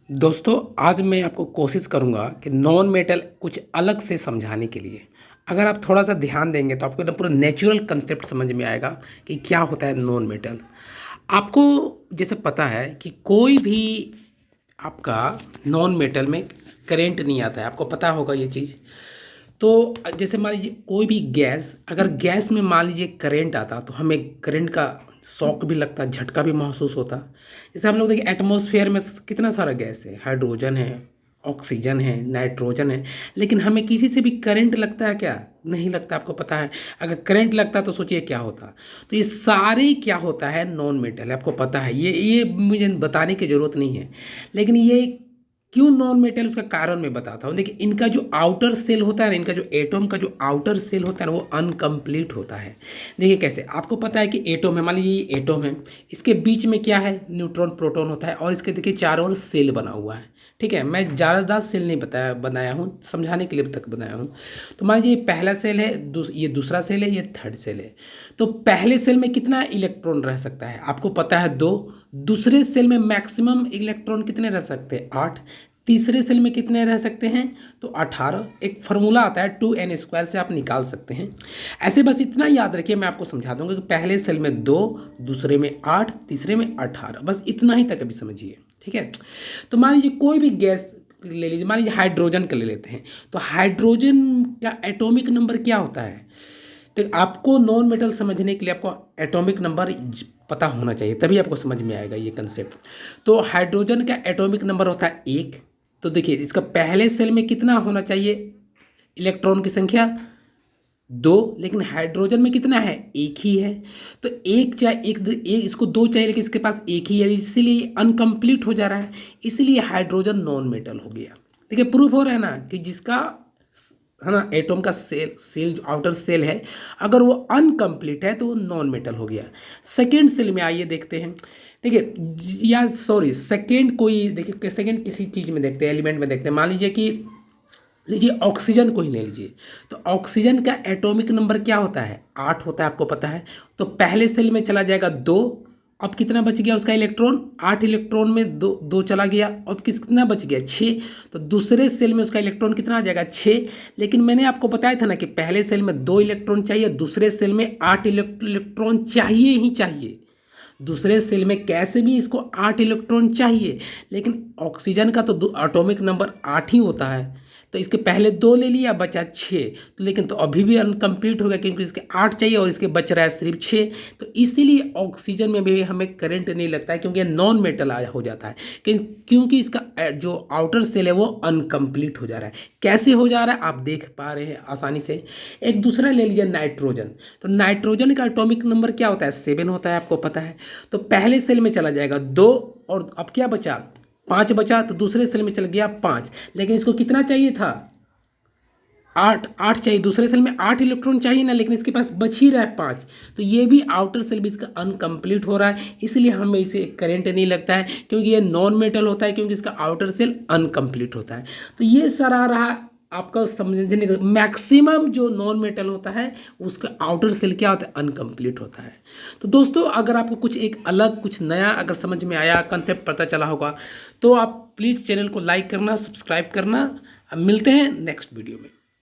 दोस्तों, आज मैं आपको कोशिश करूँगा कि नॉन मेटल कुछ अलग से समझाने के लिए। अगर आप थोड़ा-सा ध्यान देंगे तो आपको एकदम पूरा नेचुरल कांसेप्ट समझ में आएगा कि क्या होता है नॉन मेटल। आपको जैसे पता है कि कोई भी आपका नॉन मेटल में करंट नहीं आता है, आपको पता होगा ये चीज़। तो जैसे मान लीजिए कोई भी गैस, अगर गैस में मान लीजिए करंट आता तो हमें करंट का शॉक भी लगता, झटका भी महसूस होता। जैसे हम लोग देखिए एटमॉस्फेयर में कितना सारा गैस है, हाइड्रोजन है, ऑक्सीजन है, नाइट्रोजन है, लेकिन हमें किसी से भी करंट लगता है क्या? नहीं लगता, आपको पता है। अगर करंट लगता तो सोचिए क्या होता। तो ये सारे क्या होता है नॉन मेटल है, आपको पता है। ये मुझे बताने की ज़रूरत नहीं है, लेकिन ये क्यों नॉन मेटल उसका कारण मैं बताता हूँ। देखिए इनका जो आउटर सेल होता है ना, इनका जो एटम का जो आउटर सेल होता है ना, वो अनकम्प्लीट होता है। देखिए कैसे, आपको पता है कि एटम है, मान लीजिए ये एटम है, इसके बीच में क्या है, न्यूट्रॉन प्रोटॉन होता है, और इसके देखिए चारों ओर सेल बना हुआ है। ठीक है, मैं ज़्यादा सेल नहीं बनाया हूँ, समझाने के लिए तक बनाया हूँ। तो मान लीजिए ये पहला सेल है, ये दूसरा सेल है, ये थर्ड सेल है। तो पहले सेल में कितना इलेक्ट्रॉन रह सकता है, आपको पता है 2। दूसरे सेल में मैक्सिमम इलेक्ट्रॉन कितने रह सकते हैं, 8। तीसरे सेल में कितने रह सकते हैं, तो 18। एक फार्मूला आता है 2n² से आप निकाल सकते हैं। ऐसे बस इतना याद रखिए, मैं आपको समझा दूंगा कि पहले सेल में 2, दूसरे में 8, तीसरे में 18, बस इतना ही तक अभी समझिए। ठीक है, तो मान लीजिए कोई भी गैस ले लीजिए, मान लीजिए हाइड्रोजन का ले लेते हैं। तो हाइड्रोजन का एटॉमिक नंबर क्या होता है? तो आपको नॉन मेटल समझने के लिए आपको एटॉमिक नंबर पता होना चाहिए, तभी आपको समझ में आएगा ये कंसेप्ट। तो हाइड्रोजन का एटॉमिक नंबर होता है 1। तो देखिए इसका पहले सेल में कितना होना चाहिए, इलेक्ट्रॉन की संख्या 2, लेकिन हाइड्रोजन में कितना है, एक ही है। तो एक चाहे एक इसको 2 चाहिए, लेकिन इसके पास एक ही है, इसीलिए अनकम्प्लीट हो जा रहा है, इसलिए हाइड्रोजन नॉन मेटल हो गया। देखिए प्रूफ हो रहा है ना कि जिसका है ना एटम का सेल जो आउटर सेल है, अगर वो अनकम्प्लीट है तो वो नॉन मेटल हो गया। सेकेंड सेल में आइए देखते हैं। देखिए या सॉरी, सेकेंड कोई देखिए, सेकेंड किसी चीज़ में देखते हैं, एलिमेंट में देखते हैं। मान लीजिए कि लीजिए ऑक्सीजन को ही ले लीजिए। तो ऑक्सीजन का एटॉमिक नंबर क्या होता है, 8 होता है, आपको पता है। तो पहले सेल में चला जाएगा 2। अब कितना बच गया उसका इलेक्ट्रॉन, 8 इलेक्ट्रॉन में 2 चला गया। अब कितना बच गया, 6। तो दूसरे सेल में उसका इलेक्ट्रॉन कितना आ जाएगा, 6। लेकिन मैंने आपको बताया था ना कि पहले सेल में 2 इलेक्ट्रॉन चाहिए, दूसरे सेल में 8 इलेक्ट्रॉन चाहिए ही चाहिए। दूसरे सेल में कैसे भी इसको 8 इलेक्ट्रॉन चाहिए, लेकिन ऑक्सीजन का तो एटॉमिक नंबर 8 ही होता है। तो इसके पहले 2 ले लिया, बचा 6। तो लेकिन तो अभी भी अनकम्प्लीट हो गया, क्योंकि इसके 8 चाहिए और इसके बच रहा है सिर्फ 6। तो इसीलिए ऑक्सीजन में भी हमें करंट नहीं लगता है, क्योंकि नॉन मेटल हो जाता है। क्योंकि इसका जो आउटर सेल है वो अनकम्प्लीट हो जा रहा है। कैसे हो जा रहा है आप देख पा रहे हैं आसानी से। एक दूसरा ले लीजिए नाइट्रोजन। तो नाइट्रोजन का एटॉमिक नंबर क्या होता है, 7 होता है, आपको पता है। तो पहले सेल में चला जाएगा 2, और अब क्या बचा, 5 बचा। तो दूसरे सेल में चल गया 5, लेकिन इसको कितना चाहिए था, 8 चाहिए। दूसरे सेल में 8 इलेक्ट्रॉन चाहिए ना, लेकिन इसके पास बच ही रहा है 5। तो ये भी आउटर सेल भी इसका अनकम्प्लीट हो रहा है, इसलिए हमें इसे करंट नहीं लगता है, क्योंकि ये नॉन मेटल होता है, क्योंकि इसका आउटर सेल अनकम्प्लीट होता है। तो ये सारा रहा आपका समझने का। मैक्सिमम जो नॉन मेटल होता है उसका आउटर सेल क्या होता है, अनकम्प्लीट होता है। तो दोस्तों, अगर आपको कुछ एक अलग कुछ नया अगर समझ में आया, कंसेप्ट पता चला होगा, तो आप प्लीज़ चैनल को लाइक करना, सब्सक्राइब करना। अब मिलते हैं नेक्स्ट वीडियो में।